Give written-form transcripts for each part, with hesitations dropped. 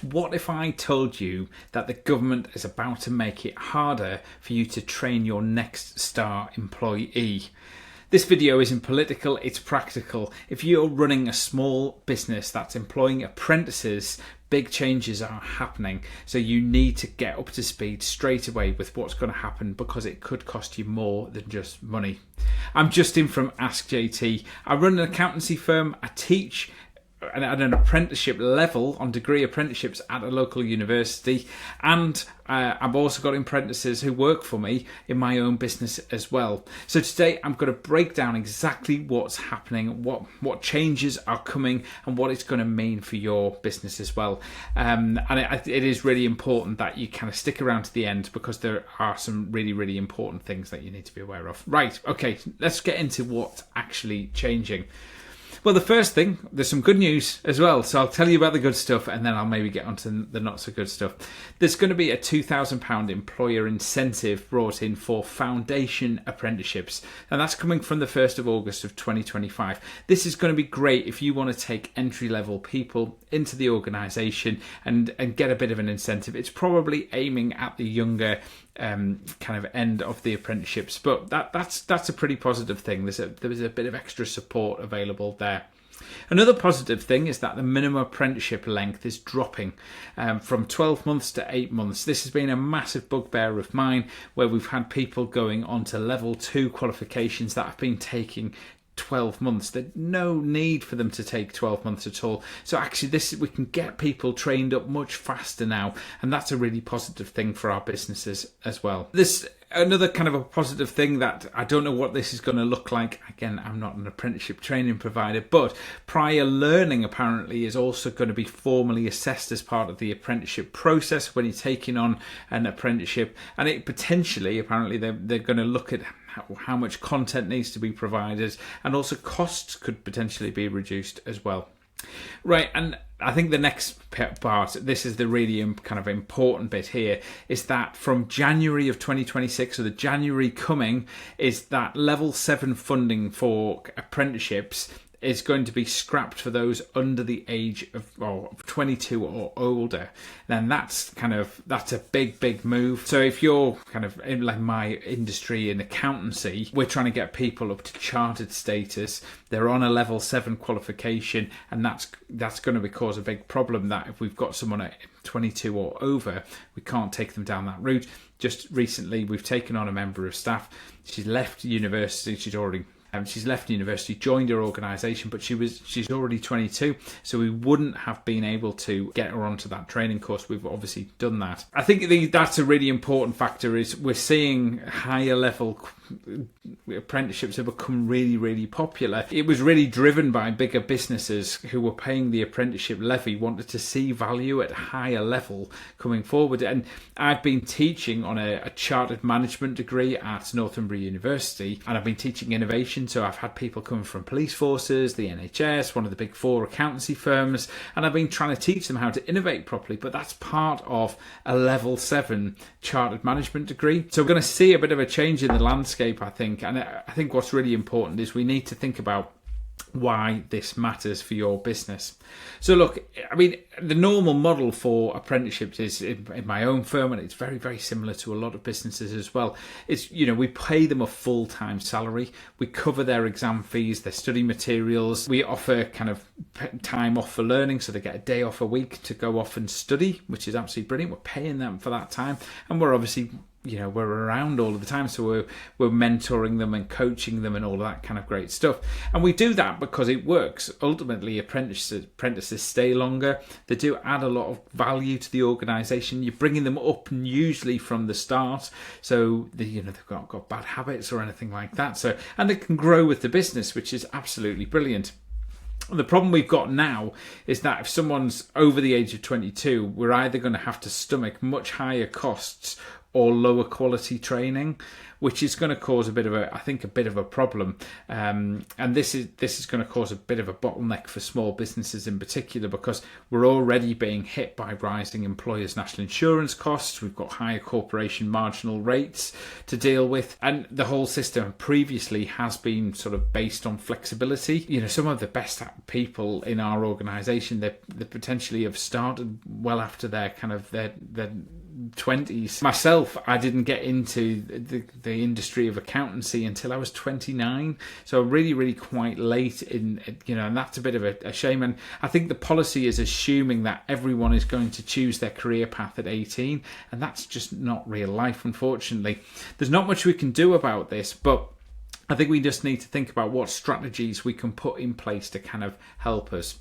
What if I told you that the government is about to make it harder for you to train your next star employee? This video isn't political, it's practical. If you're running a small business that's employing apprentices, big changes are happening. So you need to get up to speed straight away with what's going to happen, because it could cost you more than just money. I'm Justin from AskJT. I run an accountancy firm. I teach at an apprenticeship level on degree apprenticeships at a local university, and I've also got apprentices who work for me in my own business as well. So today I'm going to break down exactly what's happening, what changes are coming, and what it's going to mean for your business as well. And it is really important that you kind of stick around to the end, because there are some really important things that you need to be aware of. Right, okay, let's get into what's actually changing. Well, the first thing, there's some good news as well. So I'll tell you about the good stuff, and then I'll maybe get onto the not so good stuff. There's going to be a £2,000 employer incentive brought in for foundation apprenticeships, and that's coming from the 1st of August of 2025. This is going to be great if you want to take entry-level people into the organisation and get a bit of an incentive. It's probably aiming at the younger kind of end of the apprenticeships, but that's a pretty positive thing. There's a bit of extra support available there. Another positive thing is that the minimum apprenticeship length is dropping from 12 months to 8 months. This has been a massive bugbear of mine, where we've had people going on to level 2 qualifications that have been taking 12 months. There's no need for them to take 12 months at all. So actually we can get people trained up much faster now, and that's a really positive thing for our businesses as well. Another kind of a positive thing that I don't know what this is going to look like. Again, I'm not an apprenticeship training provider, but prior learning apparently is also going to be formally assessed as part of the apprenticeship process when you're taking on an apprenticeship, and it potentially, apparently they're going to look at how much content needs to be provided, and also costs could potentially be reduced as well. Right, and I think the next part, this is the really kind of important bit here, is that from January of 2026, so the January coming, is that level 7 funding for apprenticeships is going to be scrapped for those under the age of 22 or older. Then that's a big move. So if you're kind of in like my industry in accountancy, we're trying to get people up to chartered status. They're on a level 7 qualification, and that's going to cause a big problem, that if we've got someone at 22 or over, we can't take them down that route. Just recently, we've taken on a member of staff. She's left university. She's left university, joined her organisation, but she's already 22, so we wouldn't have been able to get her onto that training course. We've obviously done that. I think that's a really important factor, is we're seeing higher level apprenticeships have become really popular. It was really driven by bigger businesses who were paying the apprenticeship levy, wanted to see value at a higher level coming forward. And I've been teaching on a chartered management degree at Northumbria University, and I've been teaching innovation. So I've had people coming from police forces, the NHS, one of the big 4 accountancy firms, and I've been trying to teach them how to innovate properly, but that's part of a level 7 chartered management degree. So we're going to see a bit of a change in the landscape, I think, and I think what's really important is we need to think about why this matters for your business. So look, I mean, the normal model for apprenticeships is in my own firm, and it's very similar to a lot of businesses as well. It's, we pay them a full-time salary, we cover their exam fees, their study materials, we offer kind of time off for learning, so they get a day off a week to go off and study, which is absolutely brilliant. We're paying them for that time, and we're obviously we're around all of the time, so we're mentoring them and coaching them and all of that kind of great stuff. And we do that because it works. Ultimately, apprentices stay longer. They do add a lot of value to the organisation. You're bringing them up usually from the start, so they've not got bad habits or anything like that. So, and they can grow with the business, which is absolutely brilliant. The problem we've got now is that if someone's over the age of 22, we're either going to have to stomach much higher costs, or lower quality training, which is going to cause a bit of a problem. And this is going to cause a bit of a bottleneck for small businesses in particular, because we're already being hit by rising employers' national insurance costs. We've got higher corporation marginal rates to deal with, and the whole system previously has been sort of based on flexibility. You know, some of the best people in our organisation, they potentially have started well after their 20s. Myself, I didn't get into the industry of accountancy until I was 29, so really quite late in, and that's a bit of a shame. And I think the policy is assuming that everyone is going to choose their career path at 18, and that's just not real life, unfortunately. There's not much we can do about this, but I think we just need to think about what strategies we can put in place to kind of help us.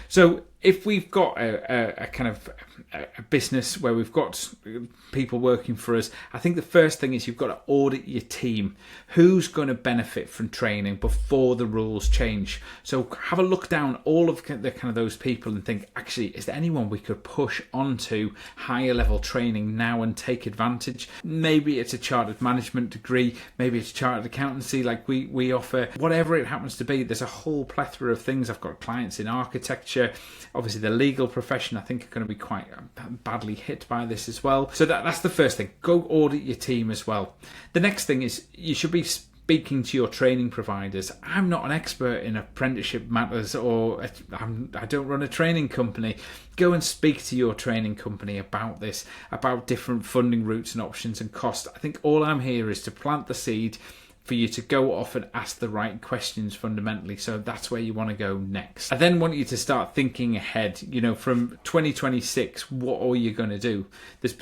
So if we've got a business where we've got people working for us, I think the first thing is you've got to audit your team. Who's going to benefit from training before the rules change? So have a look down all of those people and think, actually, is there anyone we could push onto higher level training now and take advantage? Maybe it's a chartered management degree, maybe it's chartered accountancy like we offer. Whatever it happens to be, there's a whole plethora of things. I've got clients in architecture. Obviously, the legal profession, I think, are going to be quite badly hit by this as well. So that's the first thing. Go audit your team as well. The next thing is you should be speaking to your training providers. I'm not an expert in apprenticeship matters, or I don't run a training company. Go and speak to your training company about this, about different funding routes and options and costs. I think all I'm here is to plant the seed for you to go off and ask the right questions fundamentally. So that's where you want to go next. I then want you to start thinking ahead, from 2026, what are you going to do? There's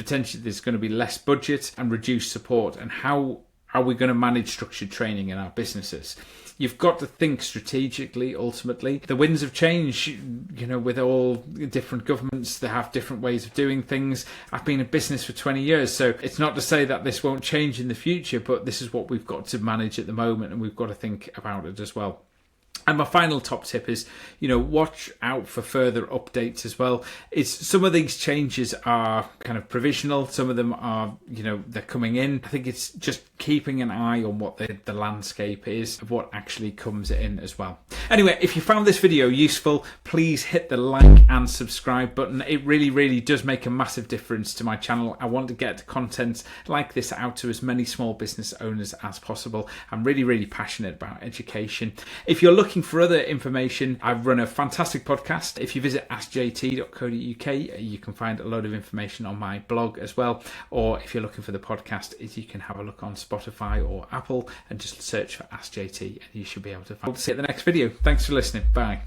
going to be less budget and reduced support, and how are we going to manage structured training in our businesses? You've got to think strategically, ultimately. The winds of change, with all different governments, they have different ways of doing things. I've been in business for 20 years, so it's not to say that this won't change in the future, but this is what we've got to manage at the moment, and we've got to think about it as well. And my final top tip is, watch out for further updates as well. Some of these changes are kind of provisional. Some of them are, they're coming in. I think it's just keeping an eye on what the landscape is of what actually comes in as well. Anyway, if you found this video useful, please hit the like and subscribe button. It really does make a massive difference to my channel. I want to get content like this out to as many small business owners as possible. I'm really passionate about education. If you're looking for other information, I've run a fantastic podcast. If you visit askjt.co.uk, you can find a load of information on my blog as well. Or if you're looking for the podcast, you can have a look on Spotify or Apple and just search for AskJT, and you should be able to find it. See you at the next video. Thanks for listening. Bye.